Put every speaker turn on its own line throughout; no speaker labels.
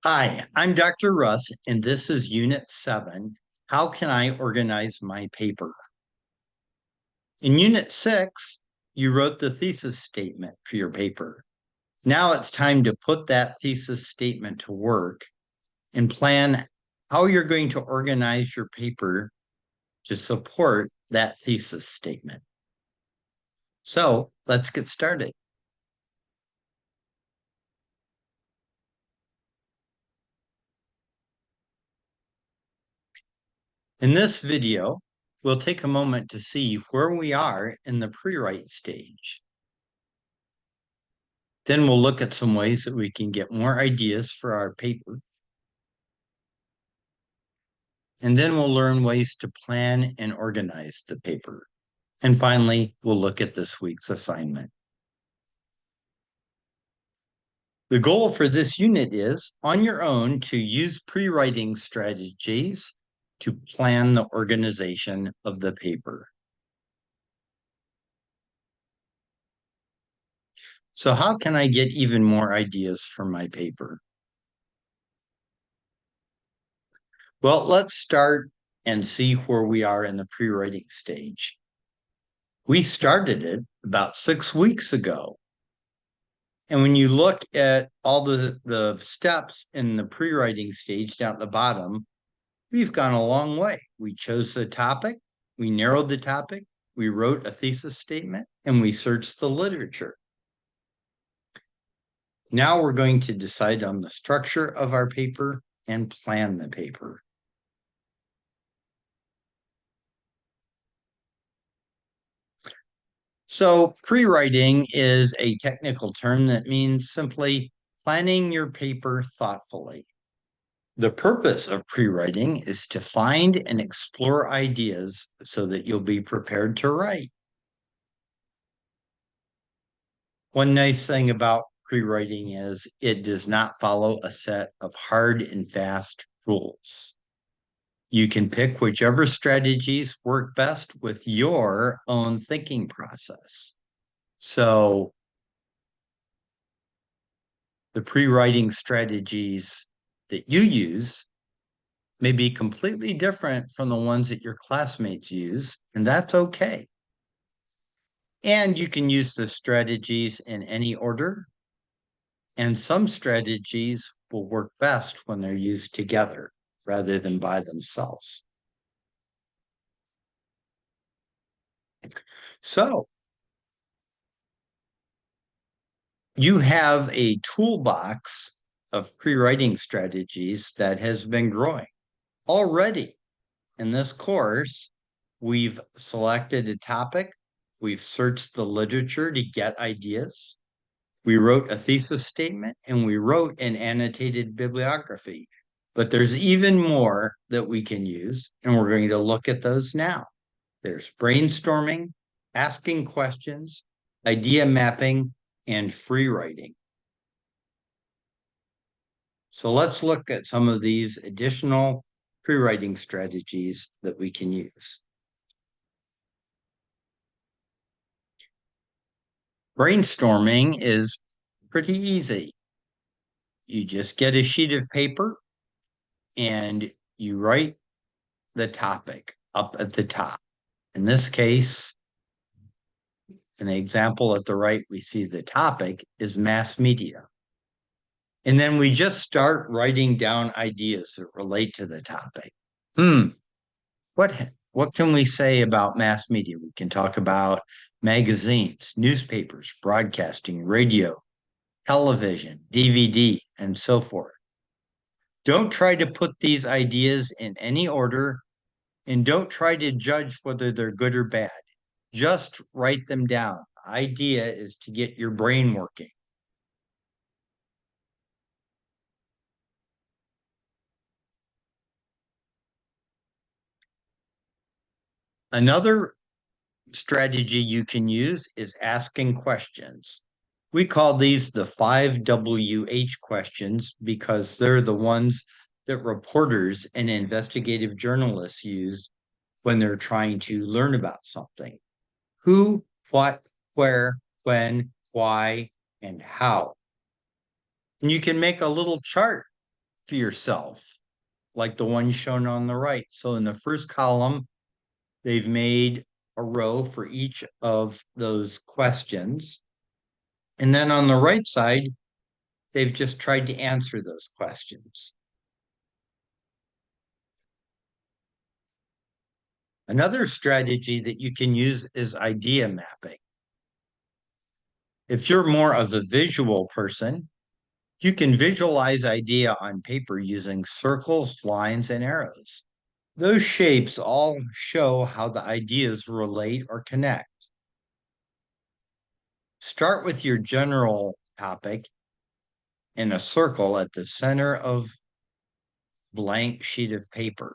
Hi, I'm Dr. Russ, and this is Unit 7. How can I organize my paper? In Unit 6, you wrote the thesis statement for your paper. Now it's time to put that thesis statement to work and plan how you're going to organize your paper to support that thesis statement. So let's get started. In this video, we'll take a moment to see where we are in the pre-write stage. Then we'll look at some ways that we can get more ideas for our paper. And then we'll learn ways to plan and organize the paper. And finally, we'll look at this week's assignment. The goal for this unit is, on your own, to use pre-writing strategies to plan the organization of the paper. So how can I get even more ideas for my paper? Well, let's start and see where we are in the pre-writing stage. We started it about 6 weeks ago. And when you look at all the steps in the pre-writing stage down at the bottom, we've gone a long way. We chose the topic, we narrowed the topic, we wrote a thesis statement, and we searched the literature. Now we're going to decide on the structure of our paper and plan the paper. So pre-writing is a technical term that means simply planning your paper thoughtfully. The purpose of pre-writing is to find and explore ideas so that you'll be prepared to write. One nice thing about pre-writing is it does not follow a set of hard and fast rules. You can pick whichever strategies work best with your own thinking process. So the pre-writing strategies that you use may be completely different from the ones that your classmates use, and that's okay. And you can use the strategies in any order, and some strategies will work best when they're used together rather than by themselves. So you have a toolbox of pre-writing strategies that has been growing. Already in this course, we've selected a topic, we've searched the literature to get ideas, we wrote a thesis statement, and we wrote an annotated bibliography. But there's even more that we can use, and we're going to look at those now. There's brainstorming, asking questions, idea mapping, and free writing. So let's look at some of these additional pre-writing strategies that we can use. Brainstorming is pretty easy. You just get a sheet of paper and you write the topic up at the top. In this case, in the example at the right, we see the topic is mass media. And then we just start writing down ideas that relate to the topic. What can we say about mass media? We can talk about magazines, newspapers, broadcasting, radio, television, DVD, and so forth. Don't try to put these ideas in any order, and don't try to judge whether they're good or bad. Just write them down. The idea is to get your brain working. Another strategy you can use is asking questions. We call these the 5WH questions because they're the ones that reporters and investigative journalists use when they're trying to learn about something. Who, what, where, when, why, and how. And you can make a little chart for yourself, like the one shown on the right. So in the first column, they've made a row for each of those questions. And then on the right side, they've just tried to answer those questions. Another strategy that you can use is idea mapping. If you're more of a visual person, you can visualize idea on paper using circles, lines, and arrows. Those shapes all show how the ideas relate or connect. Start with your general topic in a circle at the center of blank sheet of paper.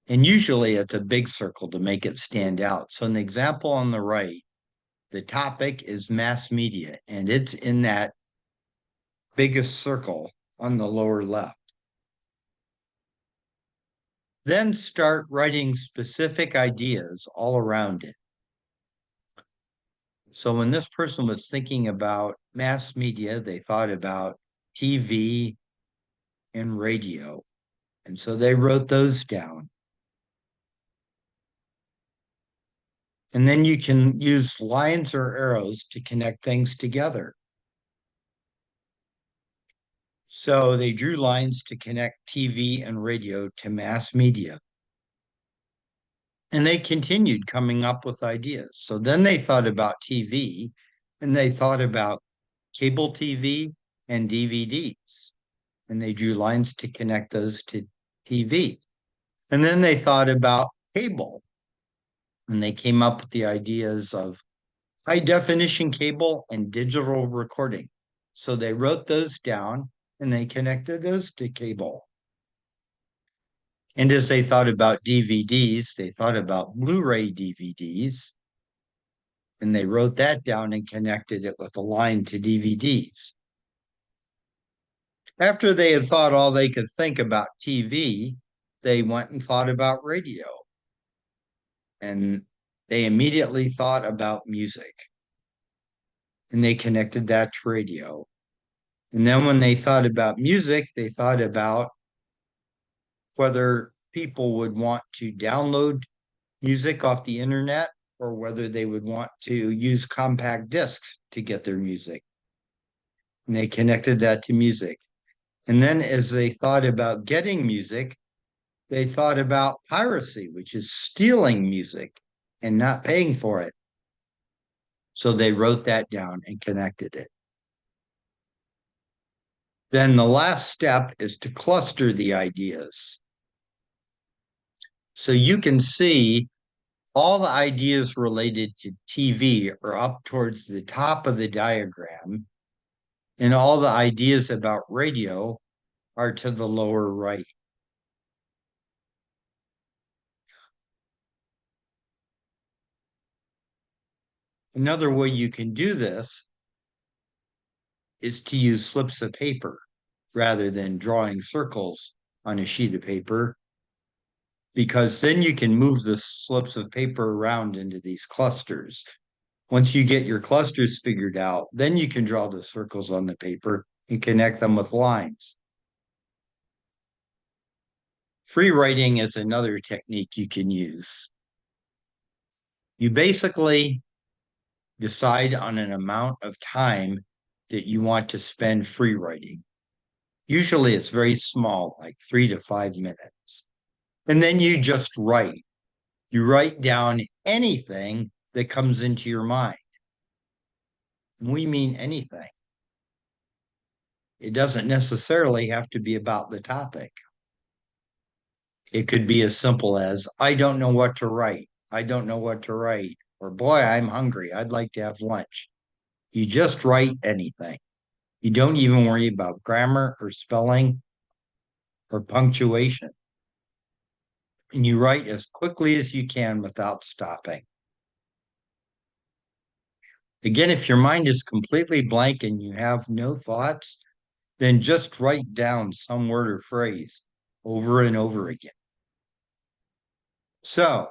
And usually it's a big circle to make it stand out. So in the example on the right, the topic is mass media, and it's in that biggest circle on the lower left. Then start writing specific ideas all around it. So when this person was thinking about mass media, they thought about TV and radio. And so they wrote those down. And then you can use lines or arrows to connect things together. So they drew lines to connect TV and radio to mass media. And they continued coming up with ideas. So then they thought about TV and they thought about cable TV and DVDs. And they drew lines to connect those to TV. And then they thought about cable and they came up with the ideas of high definition cable and digital recording. So they wrote those down and they connected those to cable. And as they thought about DVDs, they thought about Blu-ray DVDs, and they wrote that down and connected it with a line to DVDs. After they had thought all they could think about TV, they went and thought about radio. And they immediately thought about music. And they connected that to radio. And then when they thought about music, they thought about whether people would want to download music off the internet or whether they would want to use compact discs to get their music. And they connected that to music. And then as they thought about getting music, they thought about piracy, which is stealing music and not paying for it. So they wrote that down and connected it. Then the last step is to cluster the ideas. So you can see all the ideas related to TV are up towards the top of the diagram, and all the ideas about radio are to the lower right. Another way you can do this is to use slips of paper rather than drawing circles on a sheet of paper, because then you can move the slips of paper around into these clusters. Once you get your clusters figured out, then you can draw the circles on the paper and connect them with lines. Free writing is another technique you can use. You basically decide on an amount of time that you want to spend free writing. Usually it's very small, like 3 to 5 minutes. And then you just write. You write down anything that comes into your mind. We mean anything. It doesn't necessarily have to be about the topic. It could be as simple as, I don't know what to write. I don't know what to write. Or, boy, I'm hungry. I'd like to have lunch. You just write anything. You don't even worry about grammar or spelling or punctuation. And you write as quickly as you can without stopping. Again, if your mind is completely blank and you have no thoughts, then just write down some word or phrase over and over again. So,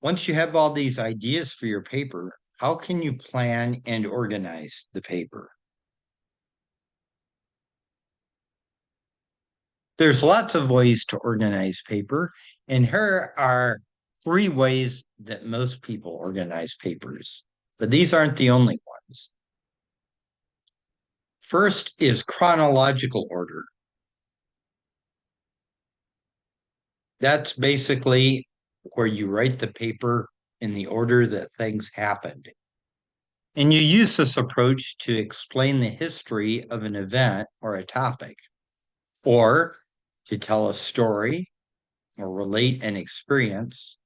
once you have all these ideas for your paper, how can you plan and organize the paper? There's lots of ways to organize paper, and here are three ways that most people organize papers, but these aren't the only ones. First is chronological order. That's basically where you write the paper in the order that things happened. And you use this approach to explain the history of an event or a topic, or to tell a story or relate an experience,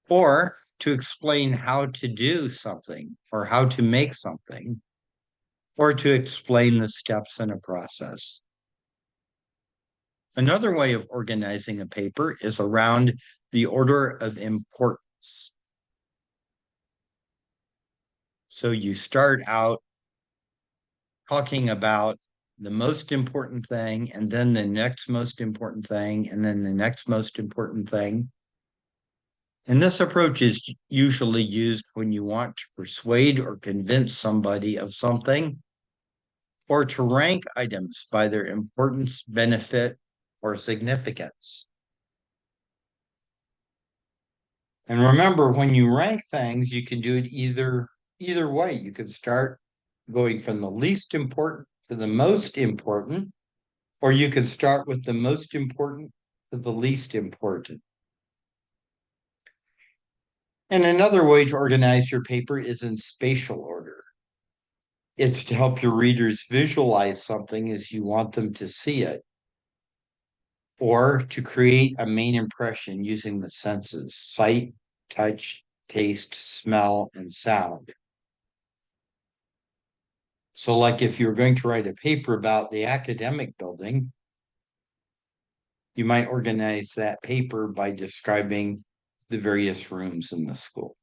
or to explain how to do something or how to make something, or to explain the steps in a process. Another way of organizing a paper is around the order of importance. So you start out talking about the most important thing, and then the next most important thing, and then the next most important thing. And this approach is usually used when you want to persuade or convince somebody of something, or to rank items by their importance, benefit, or significance. And remember, when you rank things, you can do it either way. You can start going from the least important to the most important, or you can start with the most important to the least important. And another way to organize your paper is in spatial order. It's to help your readers visualize something as you want them to see it, or to create a main impression using the senses: sight, touch, taste, smell, and sound. So, like if you're going to write a paper about the academic building, you might organize that paper by describing the various rooms in the school.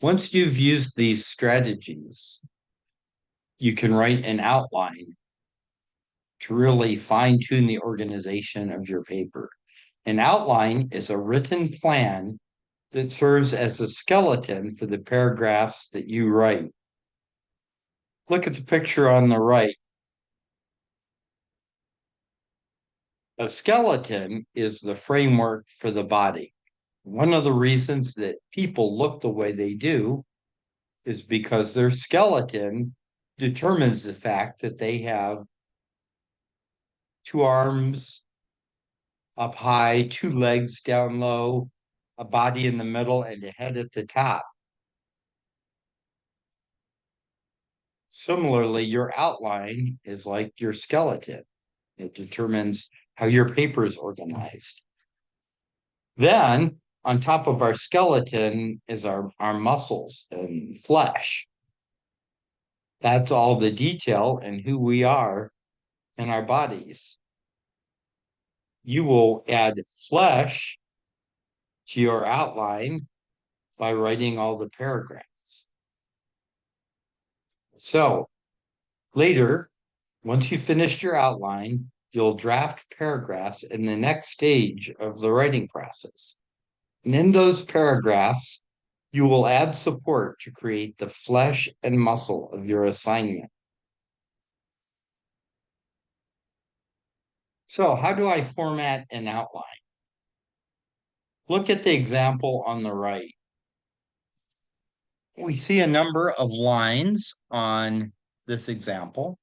Once you've used these strategies, you can write an outline to really fine tune the organization of your paper. An outline is a written plan that serves as a skeleton for the paragraphs that you write. Look at the picture on the right. A skeleton is the framework for the body. One of the reasons that people look the way they do is because their skeleton determines the fact that they have two arms up high, two legs down low, a body in the middle, and a head at the top. Similarly, your outline is like your skeleton. It determines how your paper is organized. Then, on top of our skeleton is our muscles and flesh. That's all the detail and who we are in our bodies. You will add flesh to your outline by writing all the paragraphs. So later, once you've finished your outline, you'll draft paragraphs in the next stage of the writing process. And in those paragraphs, you will add support to create the flesh and muscle of your assignment. So how do I format an outline? Look at the example on the right. We see a number of lines on this example.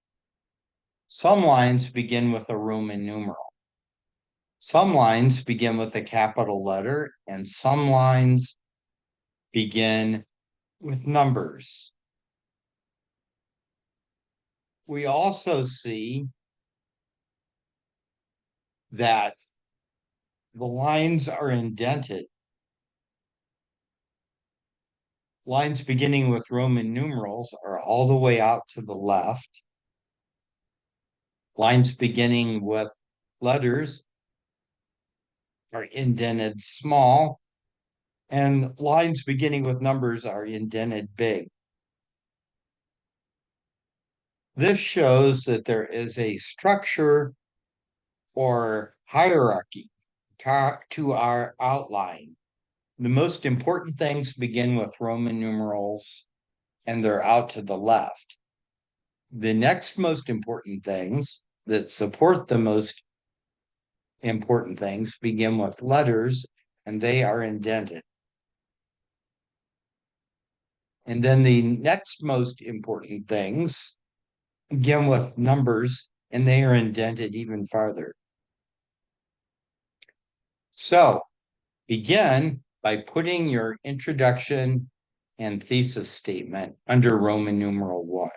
Some lines begin with a Roman numeral. Some lines begin with a capital letter, and some lines begin with numbers. We also see that the lines are indented. Lines beginning with Roman numerals are all the way out to the left. Lines beginning with letters are indented small, and lines beginning with numbers are indented big. This shows that there is a structure or hierarchy to our outline. The most important things begin with Roman numerals. and they're out to the left. The next most important things that support the most important things begin with letters, and they are indented. And then the next most important things begin with numbers, and they are indented even farther. So begin by putting your introduction and thesis statement under Roman numeral 1.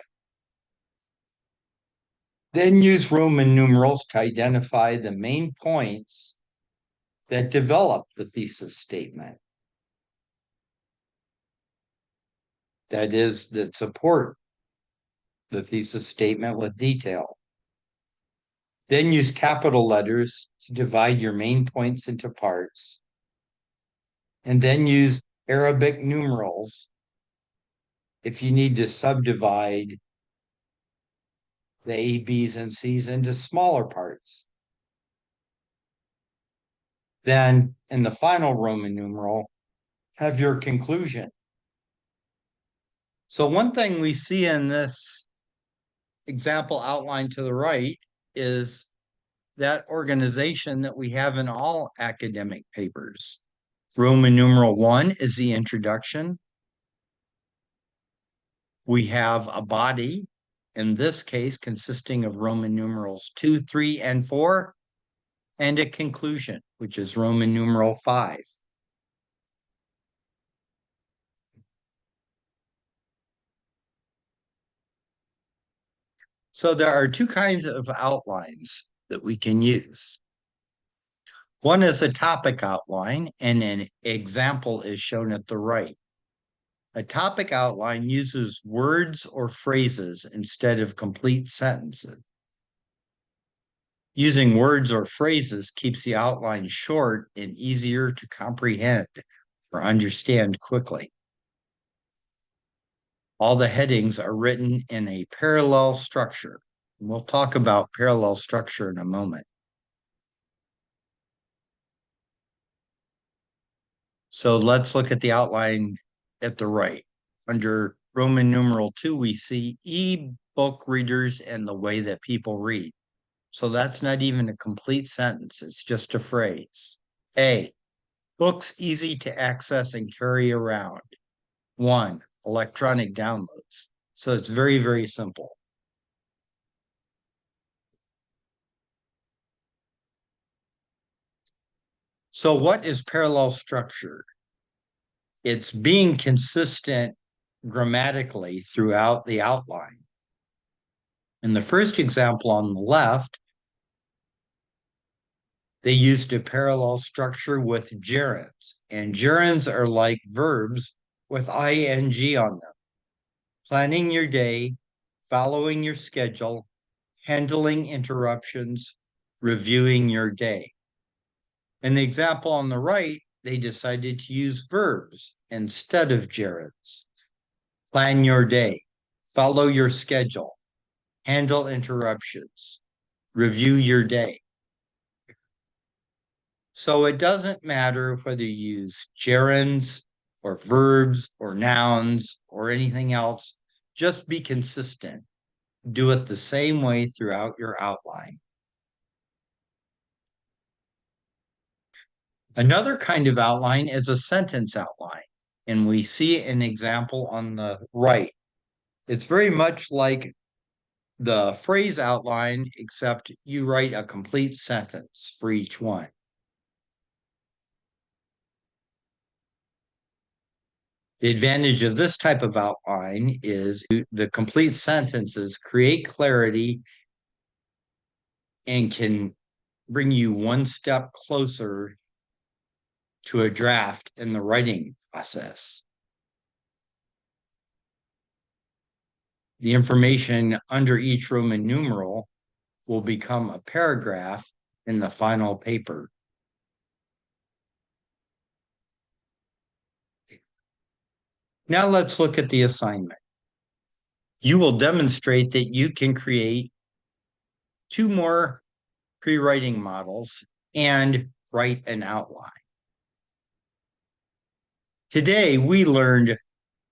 Then use Roman numerals to identify the main points that develop the thesis statement. That is, that support the thesis statement with detail. Then use capital letters to divide your main points into parts. And then use Arabic numerals if you need to subdivide the A, B's, and C's into smaller parts. Then, in the final Roman numeral, have your conclusion. So one thing we see in this example outlined to the right is that organization that we have in all academic papers. Roman numeral 1 is the introduction. We have a body, in this case, consisting of Roman numerals 2, 3, and 4, and a conclusion, which is Roman numeral 5. So there are two kinds of outlines that we can use. One is a topic outline, and an example is shown at the right. A topic outline uses words or phrases instead of complete sentences. Using words or phrases keeps the outline short and easier to comprehend or understand quickly. All the headings are written in a parallel structure. We'll talk about parallel structure in a moment. So let's look at the outline at the right. Under Roman numeral 2, we see e-book readers and the way that people read. So that's not even a complete sentence. It's just a phrase. A, books easy to access and carry around. 1, electronic downloads. So it's very, very simple. So what is parallel structure? It's being consistent grammatically throughout the outline. In the first example on the left, they used a parallel structure with gerunds, and gerunds are like verbs with ing on them. Planning your day, following your schedule, handling interruptions, reviewing your day. In the example on the right, they decided to use verbs instead of gerunds. Plan your day, follow your schedule, handle interruptions, review your day. So it doesn't matter whether you use gerunds or verbs or nouns or anything else, just be consistent. Do it the same way throughout your outline. Another kind of outline is a sentence outline, and we see an example on the right. It's very much like the phrase outline, except you write a complete sentence for each one. The advantage of this type of outline is the complete sentences create clarity and can bring you one step closer to a draft in the writing process. The information under each Roman numeral will become a paragraph in the final paper. Now let's look at the assignment. You will demonstrate that you can create 2 more pre-writing models and write an outline. Today, we learned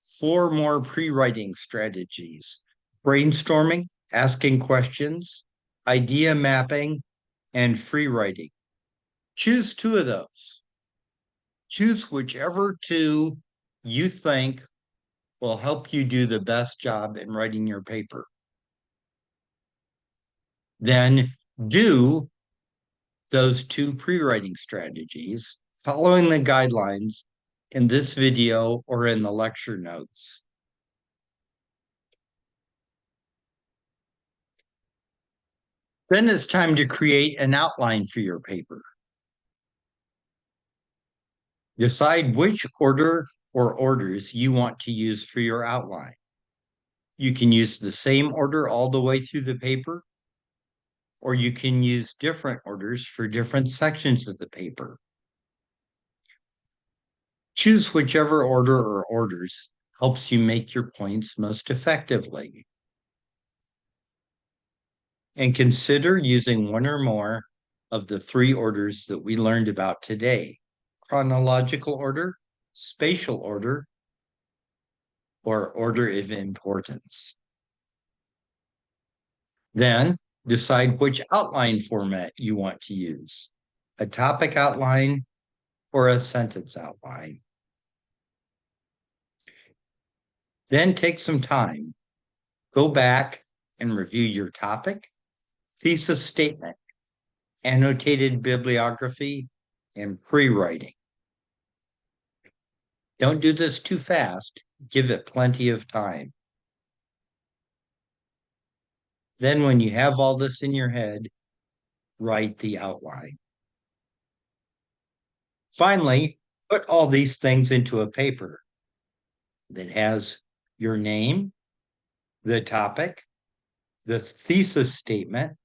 4 more pre-writing strategies: brainstorming, asking questions, idea mapping, and free writing. Choose 2 of those. Choose whichever 2 you think will help you do the best job in writing your paper. Then do those 2 pre-writing strategies, following the guidelines in this video or in the lecture notes. Then it's time to create an outline for your paper. Decide which order or orders you want to use for your outline. You can use the same order all the way through the paper, or you can use different orders for different sections of the paper. Choose whichever order or orders helps you make your points most effectively. And consider using one or more of the 3 orders that we learned about today: chronological order, spatial order, or order of importance. Then decide which outline format you want to use: a topic outline or a sentence outline. Then take some time, go back and review your topic, thesis statement, annotated bibliography, and pre-writing. Don't do this too fast. Give it plenty of time. Then when you have all this in your head, write the outline. Finally, put all these things into a paper that has your name, the topic, the thesis statement,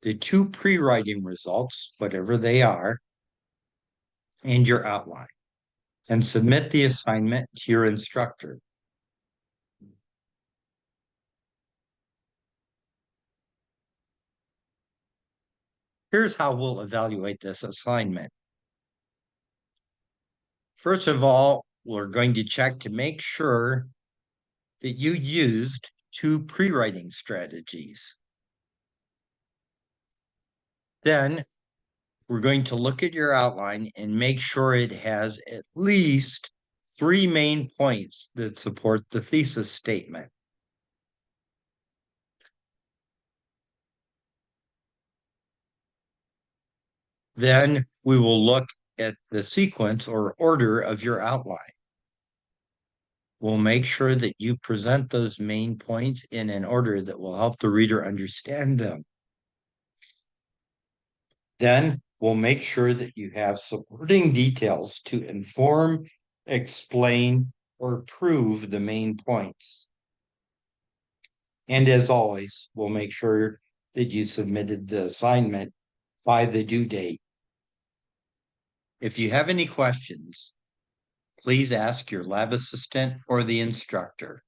the 2 pre-writing results, whatever they are, and your outline, and submit the assignment to your instructor. Here's how we'll evaluate this assignment. First of all, we're going to check to make sure that you used 2 pre-writing strategies. Then we're going to look at your outline and make sure it has at least 3 main points that support the thesis statement. Then we will look at the sequence or order of your outline. We'll make sure that you present those main points in an order that will help the reader understand them. Then we'll make sure that you have supporting details to inform, explain, or prove the main points. And as always, we'll make sure that you submitted the assignment by the due date. If you have any questions, please ask your lab assistant or the instructor.